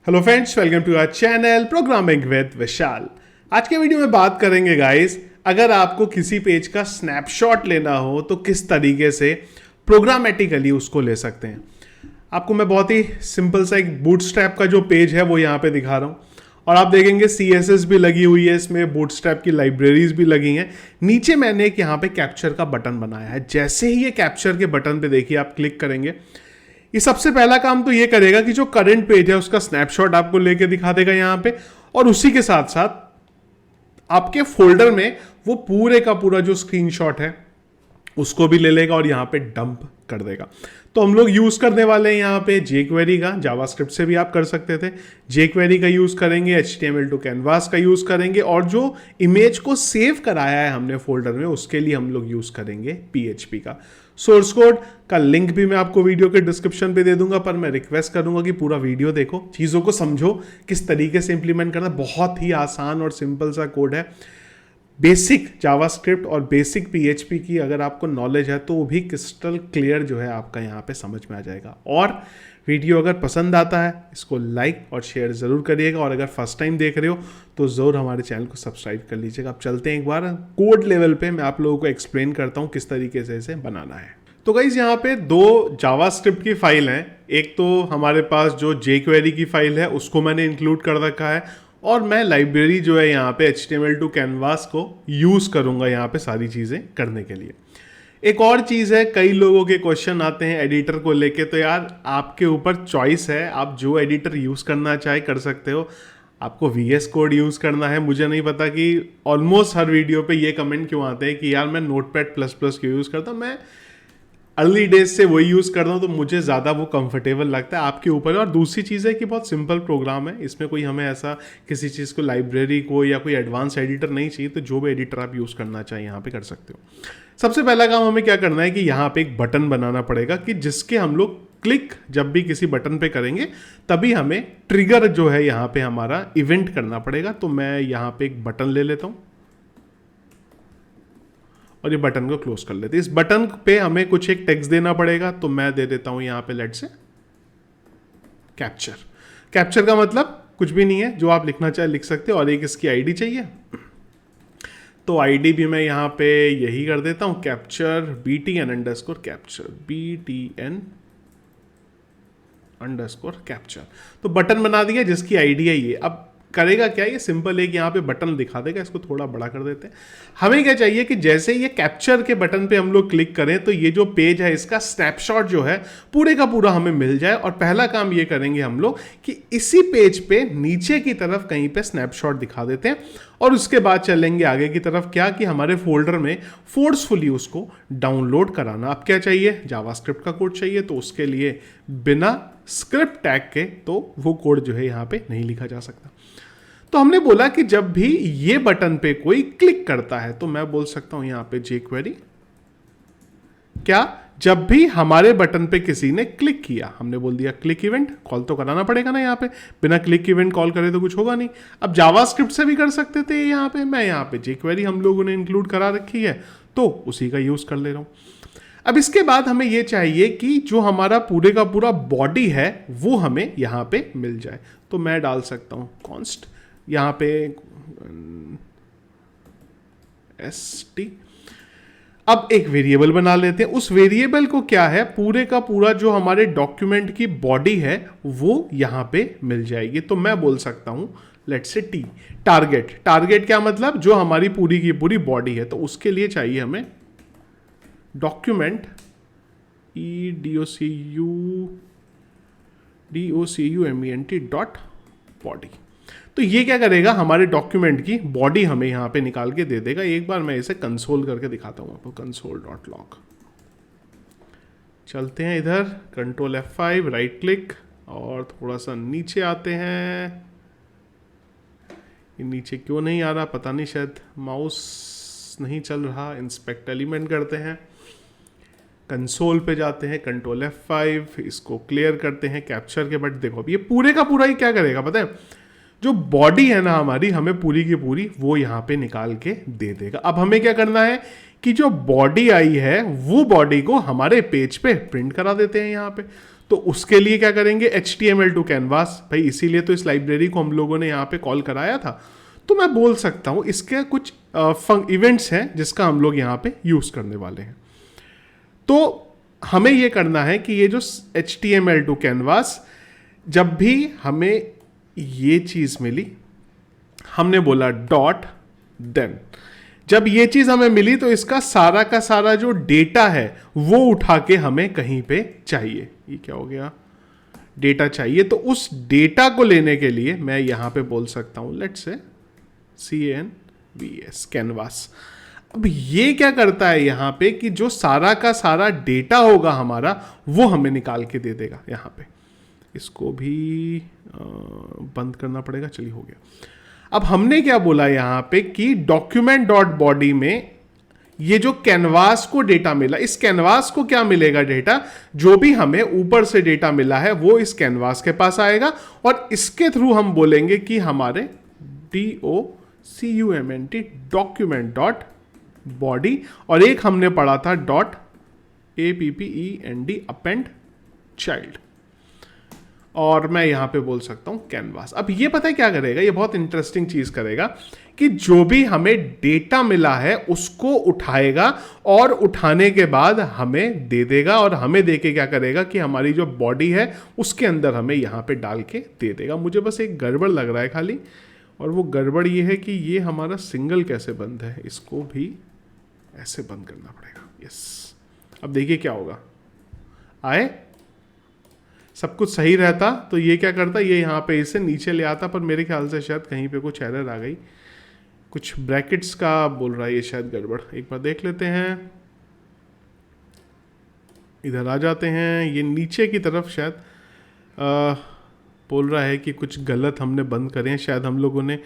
Hello friends, welcome to our channel programming with Vishal. आज के video में बात करेंगे गाइस, अगर आपको किसी पेज का स्नैपशॉट लेना हो तो किस तरीके से प्रोग्रामेटिकली उसको ले सकते हैं। आपको मैं बहुत ही सिंपल सा एक बूटस्ट्रैप का जो पेज है वो यहाँ पे दिखा रहा हूँ और आप देखेंगे CSS भी लगी हुई है, इसमें बूटस्ट्रैप की लाइब्रेरीज भी लगी हैं। नीचे मैंने एक यहाँ पे कैप्चर का बटन बनाया है। जैसे ही ये कैप्चर के बटन पे देखिए आप क्लिक करेंगे, ये सबसे पहला काम तो ये करेगा कि जो करंट पेज है उसका स्नैपशॉट आपको लेके दिखा देगा यहाँ पे, और उसी के साथ साथ आपके फोल्डर में वो पूरे का पूरा जो स्क्रीनशॉट है उसको भी ले लेगा और यहाँ पे डंप कर देगा। तो हम लोग यूज करने वाले हैं यहाँ पे jQuery का। जावास्क्रिप्ट से भी आप कर सकते थे, jQuery का यूज करेंगे, HTML टू कैनवास का यूज करेंगे, और जो इमेज को सेव कराया है हमने फोल्डर में उसके लिए हम लोग यूज करेंगे PHP का। सोर्स कोड का लिंक भी मैं आपको वीडियो के डिस्क्रिप्शन पे दे दूंगा, पर मैं रिक्वेस्ट करूंगा कि पूरा वीडियो देखो, चीज़ों को समझो किस तरीके से इंप्लीमेंट करना। बहुत ही आसान और सिंपल सा कोड है। बेसिक जावास्क्रिप्ट और बेसिक PHP की अगर आपको नॉलेज है तो वो भी क्रिस्टल क्लियर जो है आपका यहाँ पे समझ में आ जाएगा। और वीडियो अगर पसंद आता है इसको लाइक और शेयर ज़रूर करिएगा, और अगर फर्स्ट टाइम देख रहे हो तो ज़रूर हमारे चैनल को सब्सक्राइब कर लीजिएगा। अब चलते हैं एक बार कोड लेवल पे, मैं आप लोगों को एक्सप्लेन करता हूँ किस तरीके से इसे बनाना है। तो गाइस यहाँ पे दो जावास्क्रिप्ट की फाइल हैं। एक तो हमारे पास जो jQuery की फाइल है उसको मैंने इंक्लूड कर रखा है, और मैं लाइब्रेरी जो है यहाँ पे HTML टू कैनवास को यूज़ करूँगा यहाँ पे सारी चीज़ें करने के लिए। एक और चीज़ है, कई लोगों के क्वेश्चन आते हैं एडिटर को लेके, तो यार आपके ऊपर चॉइस है, आप जो एडिटर यूज़ करना चाहे कर सकते हो। आपको VS कोड यूज़ करना है, मुझे नहीं पता कि ऑलमोस्ट हर वीडियो पे ये कमेंट क्यों आते हैं कि यार मैं Notepad++ क्यों यूज़ करता हूँ। मैं अर्ली डेज से वही यूज़ करता हूँ, तो मुझे ज़्यादा वो कंफर्टेबल लगता है। आपके ऊपर है। और दूसरी चीज़ है कि बहुत सिंपल प्रोग्राम है, इसमें कोई हमें ऐसा किसी चीज़ को लाइब्रेरी को या कोई एडवांस एडिटर नहीं चाहिए, तो जो भी एडिटर आप यूज़ करना चाहें यहाँ पे कर सकते हो। सबसे पहला काम हमें क्या करना है कि यहाँ पे एक बटन बनाना पड़ेगा कि जिसके हम लोग क्लिक जब भी किसी बटन पे करेंगे तभी हमें ट्रिगर जो है यहाँ पे हमारा इवेंट करना पड़ेगा। तो मैं यहाँ पे एक बटन ले लेता हूँ और ये बटन को क्लोज कर लेते हैं। इस बटन पे हमें कुछ एक टेक्स्ट देना पड़ेगा, तो मैं दे देता हूं यहाँ पे लेट से कैप्चर। कैप्चर का मतलब कुछ भी नहीं है, जो आप लिखना चाहे लिख सकते हो, और एक इसकी आईडी चाहिए, तो आईडी भी मैं यहाँ पे यही कर देता हूँ, कैप्चर BTN_कैप्चर BTN_कैप्चर। तो बटन बना दिया जिसकी आईडी है ये। अब करेगा क्या, ये सिंपल है कि यहाँ पे बटन दिखा देगा। इसको थोड़ा बड़ा कर देते हैं। हमें क्या चाहिए कि जैसे ये कैप्चर के बटन पे हम लोग क्लिक करें तो ये जो पेज है इसका स्नैपशॉट जो है पूरे का पूरा हमें मिल जाए। और पहला काम ये करेंगे हम लोग कि इसी पेज पे नीचे की तरफ कहीं पे स्नैपशॉट दिखा देते हैं, और उसके बाद चलेंगे आगे की तरफ, क्या कि हमारे फोल्डर में फोर्सफुली उसको डाउनलोड कराना। अब क्या चाहिए, जावास्क्रिप्ट का कोड चाहिए, तो उसके लिए बिना स्क्रिप्ट टैग के तो वो कोड जो है यहाँ पे नहीं लिखा जा सकता। तो हमने बोला कि जब भी ये बटन पे कोई क्लिक करता है तो मैं बोल सकता हूं यहां पे jQuery क्या, जब भी हमारे बटन पे किसी ने क्लिक किया, हमने बोल दिया क्लिक इवेंट, कॉल तो कराना पड़ेगा ना यहाँ पे, बिना क्लिक इवेंट कॉल करे तो कुछ होगा नहीं। अब जावास्क्रिप्ट से भी कर सकते थे यहाँ पे, मैं यहाँ पे jQuery हम लोगों ने इंक्लूड करा रखी है तो उसी का यूज कर ले रहा हूं। अब इसके बाद हमें यह चाहिए कि जो हमारा पूरे का पूरा बॉडी है वो हमें यहाँ पे मिल जाए, तो मैं डाल सकता हूँ कॉन्स्ट यहाँ पे ST। अब एक वेरिएबल बना लेते हैं। उस वेरिएबल को क्या है, पूरे का पूरा जो हमारे डॉक्यूमेंट की बॉडी है वो यहाँ पे मिल जाएगी। तो मैं बोल सकता हूँ let's say T target. Target क्या मतलब, जो हमारी पूरी की पूरी बॉडी है, तो उसके लिए चाहिए हमें डॉक्यूमेंट DOCUMENT.body। तो ये क्या करेगा, हमारे डॉक्यूमेंट की बॉडी हमें यहाँ पे निकाल के दे देगा। एक बार मैं इसे कंसोल करके दिखाता हूँ आपको, console.log। चलते हैं इधर, Ctrl F5 राइट क्लिक और थोड़ा सा नीचे आते हैं। ये नीचे क्यों नहीं आ रहा पता नहीं, शायद माउस नहीं चल रहा। इंस्पेक्ट एलिमेंट करते हैं, कंसोल पे जाते हैं, Ctrl F5, इसको क्लियर करते हैं कैप्चर के। बट देखो अब ये पूरे का पूरा ही क्या करेगा पता है, जो बॉडी है ना हमारी, हमें पूरी की पूरी वो यहाँ पे निकाल के दे देगा। अब हमें क्या करना है कि जो बॉडी आई है वो बॉडी को हमारे पेज पे प्रिंट करा देते हैं यहाँ पे। तो उसके लिए क्या करेंगे, HTML टू कैनवास। भाई इसीलिए तो इस लाइब्रेरी को हम लोगों ने यहाँ पे कॉल कराया था। तो मैं बोल सकता हूँ इसके कुछ इवेंट्स हैं जिसका हम लोग यहाँ पे यूज करने वाले हैं। तो हमें ये करना है कि ये जो HTML टू कैनवास, जब भी हमें ये चीज मिली, हमने बोला डॉट, देन जब ये चीज हमें मिली तो इसका सारा का सारा जो डेटा है वो उठा के हमें कहीं पे चाहिए। ये क्या हो गया, डेटा चाहिए। तो उस डेटा को लेने के लिए मैं यहां पे बोल सकता हूं लेट्स से CNVS कैनवास। अब ये क्या करता है यहाँ पे कि जो सारा का सारा डेटा होगा हमारा वो हमें निकाल के दे देगा। यहाँ पे इसको भी बंद करना पड़ेगा, चलिए हो गया। अब हमने क्या बोला यहाँ पे कि डॉक्यूमेंट डॉट बॉडी में ये जो कैनवास को डेटा मिला, इस कैनवास को क्या मिलेगा डेटा, जो भी हमें ऊपर से डेटा मिला है वो इस कैनवास के पास आएगा और इसके थ्रू हम बोलेंगे कि हमारे DOCUMENT डॉक्यूमेंट डॉट बॉडी, और एक हमने पढ़ा था डॉट APPEND अपेंड चाइल्ड, और मैं यहां पे बोल सकता हूं कैनवास। अब ये पता है क्या करेगा, ये बहुत इंटरेस्टिंग चीज करेगा कि जो भी हमें डेटा मिला है उसको उठाएगा और उठाने के बाद हमें दे देगा, और हमें दे के क्या करेगा कि हमारी जो बॉडी है उसके अंदर हमें यहां पे डाल के दे देगा। मुझे बस एक गड़बड़ लग रहा है खाली, और वो गड़बड़ ये है कि ये हमारा सिंगल कैसे बंद है, इसको भी ऐसे बंद करना पड़ेगा। यस, अब देखिए क्या होगा, आए सब कुछ सही रहता तो ये क्या करता, ये यहाँ पे इसे नीचे ले आता, पर मेरे ख्याल से शायद कहीं पे कुछ एरर आ गई, कुछ ब्रैकेट्स का बोल रहा है ये शायद गड़बड़। एक बार देख लेते हैं, इधर आ जाते हैं, ये नीचे की तरफ शायद बोल रहा है कि कुछ गलत हमने बंद करे हैं शायद हम लोगों ने।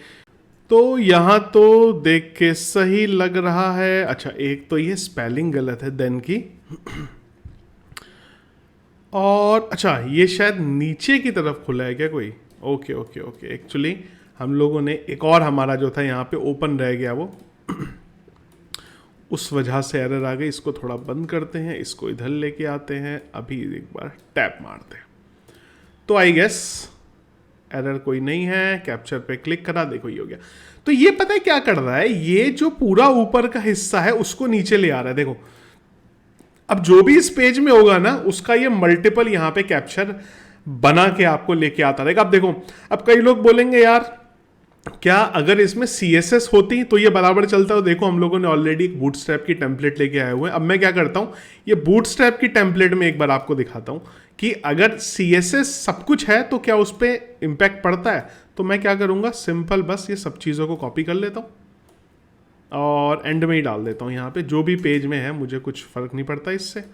तो यहाँ तो देख के सही लग रहा है। अच्छा, एक तो ये स्पेलिंग गलत है देन की, और अच्छा ये शायद नीचे की तरफ खुला है क्या कोई, ओके ओके ओके। एक्चुअली हम लोगों ने एक और हमारा जो था यहाँ पे ओपन रह गया वो उस वजह से एरर आ गई। इसको थोड़ा बंद करते हैं, इसको इधर लेके आते हैं, अभी एक बार टैप मारते हैं तो आई गेस एरर कोई नहीं है। कैप्चर पे क्लिक करा, देखो ये हो गया। तो ये पता है क्या कर रहा है, ये जो पूरा ऊपर का हिस्सा है उसको नीचे ले आ रहा है। देखो अब जो भी इस पेज में होगा ना उसका ये मल्टीपल यहाँ पे कैप्चर बना के आपको लेके आता रहेगा। अब देखो, अब कई लोग बोलेंगे यार क्या अगर इसमें CSS होती तो ये बराबर चलता। तो देखो हम लोगों ने ऑलरेडी एक बूटस्ट्रैप की टेम्पलेट लेके आए हुए हैं। अब मैं क्या करता हूँ, ये बूटस्ट्रैप की टेम्पलेट में एक बार आपको दिखाता हूँ कि अगर CSS सब कुछ है तो क्या उस पर इम्पैक्ट पड़ता है। तो मैं क्या करूँगा, सिंपल बस ये सब चीज़ों को कॉपी कर लेता हूँ और एंड में ही डाल देता हूँ। यहाँ पे जो भी पेज में है मुझे कुछ फ़र्क नहीं पड़ता इससे,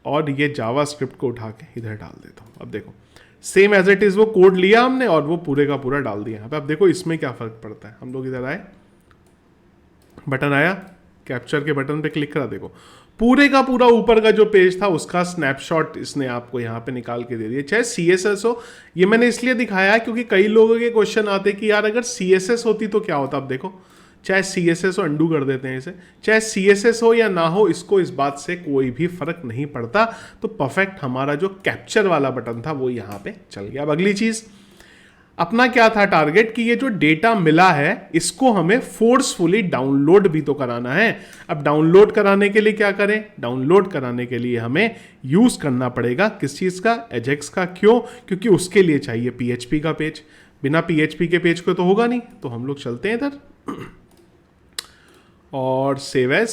और ये जावास्क्रिप्ट को उठा के इधर डाल देता हूँ। अब देखो सेम एज इट इज़ वो कोड लिया हमने और वो पूरे का पूरा डाल दिया यहाँ पे। अब देखो इसमें क्या फ़र्क पड़ता है। हम लोग इधर आए, बटन आया, कैप्चर के बटन पे क्लिक करा, देखो पूरे का पूरा ऊपर का जो पेज था उसका स्नैपशॉट इसने आपको यहाँ पे निकाल के दे दिया। चाहे CSS हो, ये मैंने इसलिए दिखाया क्योंकि कई लोगों के क्वेश्चन आते कि यार अगर CSS होती तो क्या होता। अब देखो चाहे CSS हो, अंडू कर देते हैं इसे, चाहे CSS हो या ना हो, इसको इस बात से कोई भी फर्क नहीं पड़ता। तो परफेक्ट हमारा जो कैप्चर वाला बटन था वो यहाँ पे चल गया। अब अगली चीज अपना क्या था टारगेट, कि ये जो डेटा मिला है इसको हमें फोर्सफुली डाउनलोड भी तो कराना है। अब डाउनलोड कराने के लिए क्या करें, डाउनलोड कराने के लिए हमें यूज करना पड़ेगा किस चीज का, एजेक्स का। क्यों, क्योंकि उसके लिए चाहिए PHP का पेज। बिना PHP के पेज को तो होगा नहीं। तो हम लोग चलते हैं इधर और सेव एज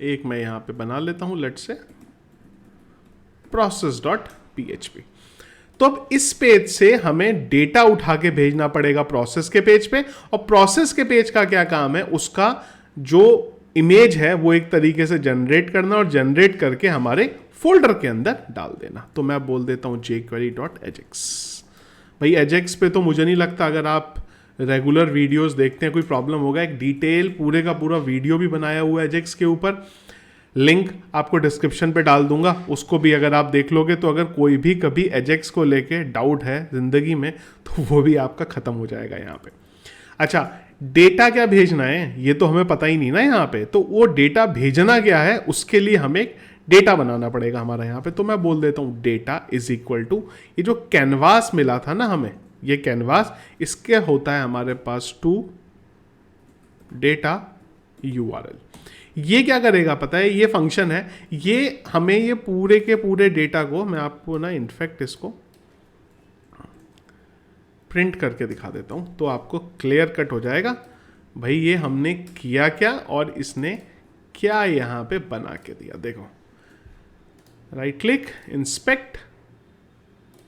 एक मैं यहां पे बना लेता हूं, लेट्स से process.php। तो अब इस पेज से हमें डेटा उठा के भेजना पड़ेगा प्रोसेस के पेज पे, और प्रोसेस के पेज का क्या काम है, उसका जो इमेज है वो एक तरीके से जनरेट करना और जनरेट करके हमारे फोल्डर के अंदर डाल देना। तो मैं बोल देता हूं jQuery.ajax। भाई एजेक्स पे तो मुझे नहीं लगता अगर आप रेगुलर वीडियोस देखते हैं कोई प्रॉब्लम होगा। एक डिटेल पूरे का पूरा वीडियो भी बनाया हुआ है एजेक्स के ऊपर, लिंक आपको डिस्क्रिप्शन पे डाल दूंगा, उसको भी अगर आप देख लोगे तो अगर कोई भी कभी एजेक्स को लेके डाउट है जिंदगी में तो वो भी आपका खत्म हो जाएगा यहाँ पे। अच्छा, डेटा क्या भेजना है ये तो हमें पता ही नहीं ना यहाँ पे, तो वो डेटा भेजना क्या है उसके लिए हमें एक डेटा बनाना पड़ेगा हमारा यहाँ पे। तो मैं बोल देता हूँ डेटा इज इक्वल टू, ये जो कैनवास मिला था ना हमें, ये कैनवास, इसके होता है हमारे पास टू डेटा URL। ये क्या करेगा पता है, ये फंक्शन है, ये हमें ये पूरे के पूरे डेटा को, मैं आपको ना इनफैक्ट इसको प्रिंट करके दिखा देता हूं तो आपको क्लियर कट हो जाएगा भाई ये हमने किया क्या और इसने क्या यहां पे बना के दिया। देखो, राइट क्लिक, इंस्पेक्ट,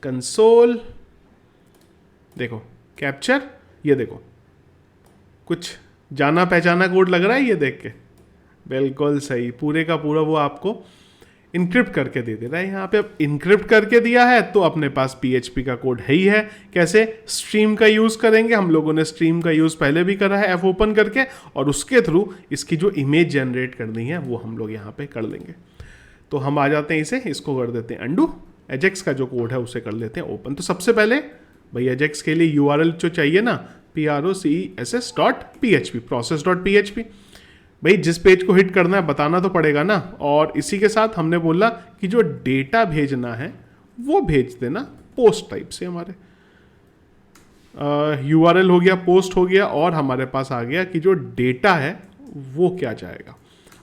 कंसोल, देखो कैप्चर, ये देखो कुछ जाना पहचाना कोड लग रहा है ये देख के, बिल्कुल सही, पूरे का पूरा वो आपको इनक्रिप्ट करके दे रहा है। यहाँ पे अब इनक्रिप्ट करके दिया है तो अपने पास PHP का कोड है ही है। कैसे? स्ट्रीम का यूज करेंगे, हम लोगों ने स्ट्रीम का यूज पहले भी करा है F ओपन करके, और उसके थ्रू इसकी जो इमेज जनरेट करनी है वो हम लोग यहाँ पे कर लेंगे। तो हम आ जाते हैं इसे, इसको कर देते हैं अंडू, एजेक्स का जो कोड है उसे कर लेते हैं ओपन। तो सबसे पहले भाई एजेक्स के लिए URL जो चाहिए ना, process.php, process.php, भाई जिस पेज को हिट करना है बताना तो पड़ेगा ना। और इसी के साथ हमने बोला कि जो डेटा भेजना है वो भेज देना पोस्ट टाइप से। हमारे URL हो गया, पोस्ट हो गया, और हमारे पास आ गया कि जो डेटा है वो क्या जाएगा।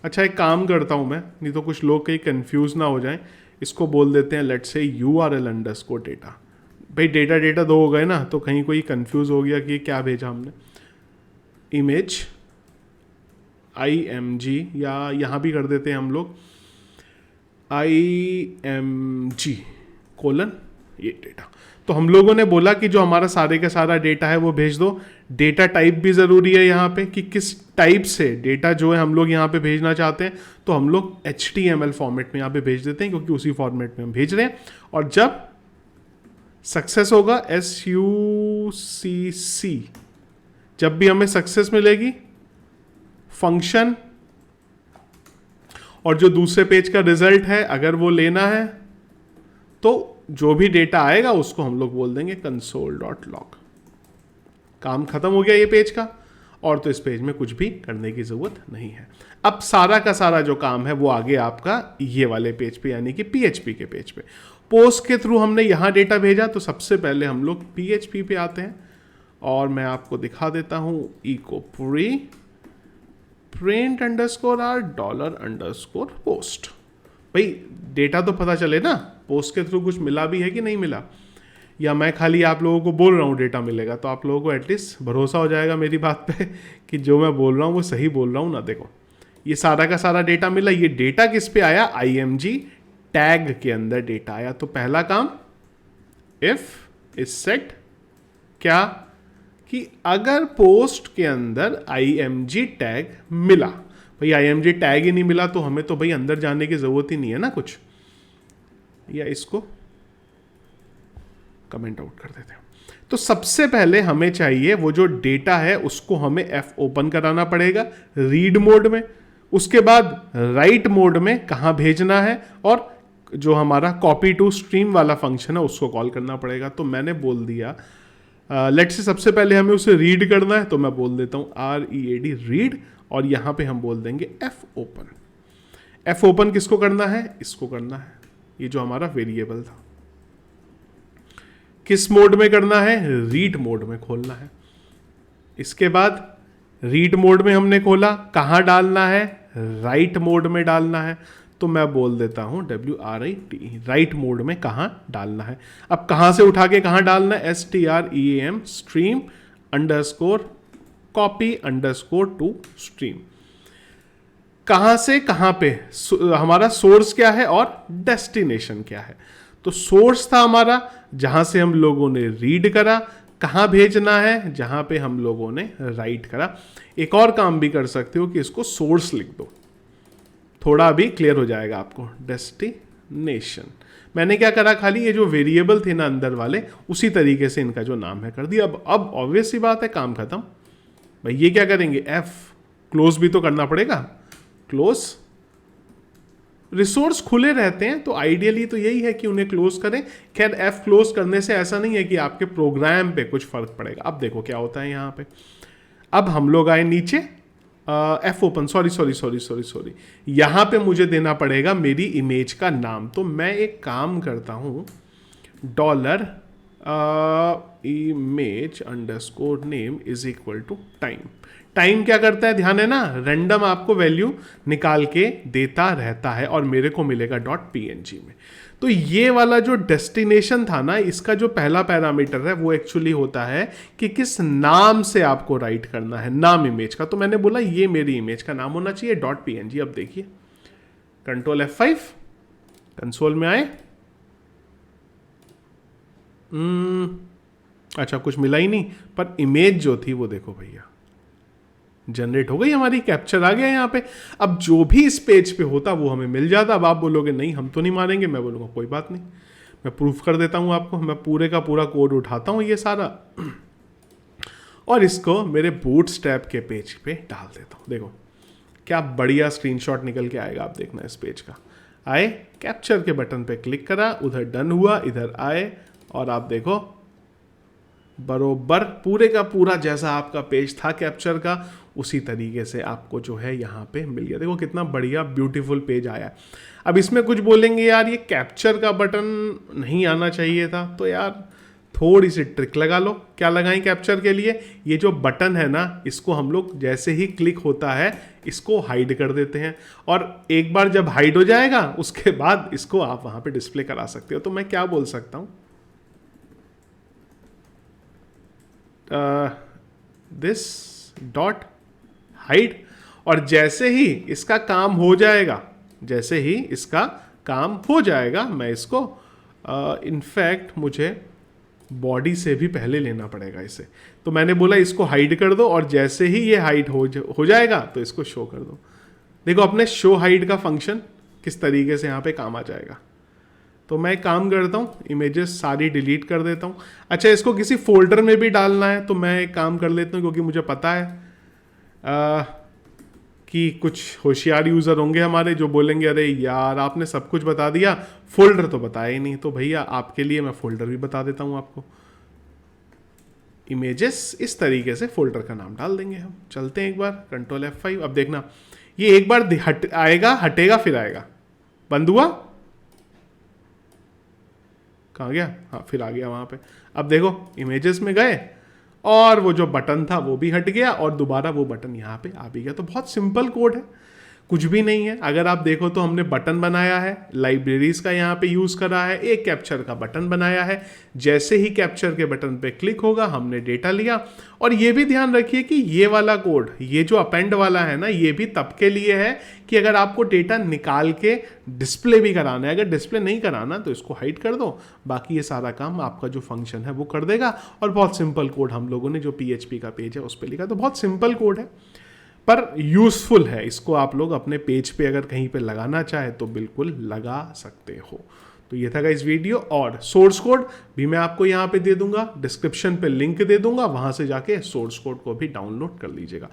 अच्छा, एक काम करता हूं मैं, नहीं तो कुछ लोग कहीं कंफ्यूज ना हो जाएं, इसको बोल देते हैं लेट्स से URL_data। भाई डेटा डेटा दो हो गए ना, तो कहीं कोई कंफ्यूज हो गया कि क्या भेजा हमने। इमेज IMG, या यहाँ भी कर देते हैं हम लोग IMG कोलन ये डेटा। तो हम लोगों ने बोला कि जो हमारा सारे का सारा डेटा है वो भेज दो। डेटा टाइप भी ज़रूरी है यहाँ पे कि किस टाइप से डेटा जो है हम लोग यहाँ पे भेजना चाहते हैं, तो हम लोग HTML फॉर्मेट में यहाँ पे भेज देते हैं क्योंकि उसी फॉर्मेट में हम भेज रहे हैं। और जब सक्सेस होगा SUCC, जब भी हमें सक्सेस मिलेगी, फंक्शन और जो दूसरे पेज का रिजल्ट है अगर वो लेना है तो जो भी डेटा आएगा उसको हम लोग बोल देंगे console.log। काम खत्म हो गया ये पेज का, और तो इस पेज में कुछ भी करने की जरूरत नहीं है। अब सारा का सारा जो काम है वो आगे आपका ये वाले पेज पे यानी कि PHP के पेज पे। पोस्ट के थ्रू हमने यहाँ डेटा भेजा, तो सबसे पहले हम लोग PHP पे आते हैं और मैं आपको दिखा देता हूँ echo print_r $_post। भाई डेटा तो पता चले ना, पोस्ट के थ्रू कुछ मिला भी है कि नहीं मिला, या मैं खाली आप लोगों को बोल रहा हूँ डेटा मिलेगा, तो आप लोगों को एटलीस्ट भरोसा हो जाएगा मेरी बात पे कि जो मैं बोल रहा हूँ वो सही बोल रहा हूँ ना। देखो ये सारा का सारा डेटा मिला। ये डेटा किस पे आया? IMG टैग के अंदर डेटा आया। तो पहला काम इफ इज सेट क्या कि अगर पोस्ट के अंदर IMG टैग मिला, भाई IMG टैग ही नहीं मिला तो हमें तो भाई अंदर जाने की जरूरत ही नहीं है ना कुछ, या इसको कमेंट आउट कर देते हैं। तो सबसे पहले हमें चाहिए वो जो डेटा है उसको हमें F ओपन कराना पड़ेगा रीड मोड में, उसके बाद राइट मोड में कहाँ भेजना है, और जो हमारा कॉपी टू स्ट्रीम वाला फंक्शन है उसको कॉल करना पड़ेगा। तो मैंने बोल दिया लेट्स से सबसे पहले हमें उसे रीड करना है, तो मैं बोल देता हूँ READ रीड, और यहाँ पे हम बोल देंगे F ओपन। F ओपन किसको करना है? इसको करना है, ये जो हमारा वेरिएबल था। किस मोड में करना है? रीड मोड में खोलना है। इसके बाद रीड मोड में हमने खोला, कहाँ डालना है? राइट मोड में डालना है। तो मैं बोल देता हूँ WRIT, राइट मोड में कहाँ डालना है। अब कहाँ से उठा के कहाँ डालना है? STREAM stream underscore copy underscore two stream. कहाँ से कहाँ पे? हमारा सोर्स क्या है और डेस्टिनेशन क्या है? तो सोर्स था हमारा जहाँ से हम लोगों ने रीड करा, कहाँ भेजना है? जहाँ पे हम लोगों ने राइट करा। एक और काम भी कर सकते हो कि इसको सोर्स लिख दो, थोड़ा अभी क्लियर हो जाएगा आपको। डेस्टिनेशन मैंने क्या करा, खाली ये जो वेरिएबल थे ना अंदर वाले उसी तरीके से इनका जो नाम है कर दिया। अब ऑब्वियस सी बात है, काम खत्म। भाई ये क्या करेंगे? F क्लोज भी तो करना पड़ेगा, क्लोज। रिसोर्स खुले रहते हैं तो आइडियली तो यही है कि उन्हें क्लोज करें। खैर F क्लोज करने से ऐसा नहीं है कि आपके प्रोग्राम पे कुछ फर्क पड़ेगा। अब देखो क्या होता है यहाँ पे, अब हम लोग आए नीचे, एफ ओपन, सॉरी, यहाँ पे मुझे देना पड़ेगा मेरी इमेज का नाम। तो मैं एक काम करता हूँ, dollar image underscore name is equal to time. Time क्या करता है, ध्यान है ना, रैंडम आपको वैल्यू निकाल के देता रहता है और मेरे को मिलेगा .png में। तो ये वाला जो डेस्टिनेशन था ना, इसका जो पहला पैरामीटर है वो एक्चुअली होता है कि किस नाम से आपको राइट करना है, नाम इमेज का। तो मैंने बोला ये मेरी इमेज का नाम होना चाहिए .png। अब देखिए कंट्रोल F5, कंसोल में आए, अच्छा कुछ मिला ही नहीं, पर इमेज जो थी वो देखो भैया जनरेट हो गई हमारी, कैप्चर आ गया यहाँ पे। अब जो भी इस पेज पे होता वो हमें मिल जाता। अब आप बोलोगे नहीं हम तो नहीं मानेंगे, मैं बोलूँगा कोई बात नहीं, मैं प्रूफ कर देता हूँ आपको। मैं पूरे का पूरा कोड उठाता हूँ ये सारा और इसको मेरे बूटस्ट्रैप के पेज पे डाल देता हूँ। देखो क्या बढ़िया स्क्रीनशॉट निकल के आएगा, आप देखना इस पेज का। आए, कैप्चर के बटन पे क्लिक करा, उधर डन हुआ, इधर आए और आप देखो बरोबर पूरे का पूरा जैसा आपका पेज था कैप्चर का उसी तरीके से आपको जो है यहाँ पे मिल गया। देखो कितना बढ़िया ब्यूटीफुल पेज आया है। अब इसमें कुछ बोलेंगे यार ये कैप्चर का बटन नहीं आना चाहिए था, तो यार थोड़ी सी ट्रिक लगा लो। क्या लगाएं कैप्चर के लिए, ये जो बटन है ना इसको हम लोग जैसे ही क्लिक होता है इसको हाइड कर देते हैं, और एक बार जब हाइड हो जाएगा उसके बाद इसको आप वहाँ पे डिस्प्ले करा सकते हो। तो मैं क्या बोल सकता हूँ, दिस डॉट हाइड, और जैसे ही इसका काम हो जाएगा, जैसे ही इसका काम हो जाएगा मैं इसको इनफैक्ट मुझे बॉडी से भी पहले लेना पड़ेगा इसे। तो मैंने बोला इसको हाइड कर दो और जैसे ही ये हाइड हो जाएगा तो इसको शो कर दो। देखो अपने शो हाइड का फंक्शन किस तरीके से यहाँ पे काम आ जाएगा। तो मैं एक काम करता हूँ, इमेजेस सारी डिलीट कर देता हूँ। अच्छा इसको किसी फोल्डर में भी डालना है तो मैं एक काम कर लेता हूँ, क्योंकि मुझे पता है कि कुछ होशियार यूज़र होंगे हमारे जो बोलेंगे अरे यार आपने सब कुछ बता दिया, फोल्डर तो बताया ही नहीं। तो भैया आपके लिए मैं फोल्डर भी बता देता हूँ आपको। इमेजेस इस तरीके से फोल्डर का नाम डाल देंगे हम। चलते हैं एक बार, कंट्रोल F5। अब देखना ये एक बार आएगा, हटेगा, फिर आएगा। बंद हुआ, कहाँ गया, हाँ फिर आ गया वहाँ पे। अब देखो इमेजेस में गए और वो जो बटन था वो भी हट गया और दोबारा वो बटन यहाँ पे आ भी गया। तो बहुत सिंपल कोड है, कुछ भी नहीं है। अगर आप देखो तो हमने बटन बनाया है, लाइब्रेरीज का यहाँ पे यूज़ करा है, एक कैप्चर का बटन बनाया है। जैसे ही कैप्चर के बटन पे क्लिक होगा हमने डेटा लिया। और ये भी ध्यान रखिए कि ये वाला कोड, ये जो अपेंड वाला है ना, ये भी तब के लिए है कि अगर आपको डेटा निकाल के डिस्प्ले भी कराना है। अगर डिस्प्ले नहीं कराना तो इसको हाइड कर दो, बाकी ये सारा काम आपका जो फंक्शन है वो कर देगा। और बहुत सिंपल कोड हम लोगों ने जो PHP का पेज है उस पर लिखा। तो बहुत सिंपल कोड है पर यूज़फुल है। इसको आप लोग अपने पेज पे अगर कहीं पे लगाना चाहे तो बिल्कुल लगा सकते हो। तो ये था इस वीडियो, और सोर्स कोड भी मैं आपको यहाँ पे दे दूंगा, डिस्क्रिप्शन पे लिंक दे दूंगा, वहाँ से जाके सोर्स कोड को भी डाउनलोड कर लीजिएगा।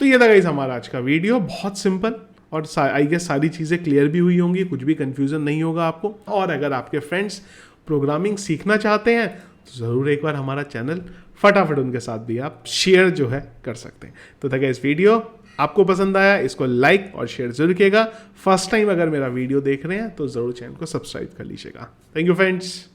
तो ये था गाइस हमारा आज का वीडियो, बहुत सिंपल, और आई गेस सारी चीज़ें क्लियर भी हुई होंगी, कुछ भी कन्फ्यूज़न नहीं होगा आपको। और अगर आपके फ्रेंड्स प्रोग्रामिंग सीखना चाहते हैं तो ज़रूर एक बार हमारा चैनल फटाफट उनके साथ भी आप शेयर जो है कर सकते हैं। तो था इस वीडियो आपको पसंद आया, इसको लाइक और शेयर जरूर कीजिएगा। फर्स्ट टाइम अगर मेरा वीडियो देख रहे हैं तो ज़रूर चैनल को सब्सक्राइब कर लीजिएगा। Thank you friends.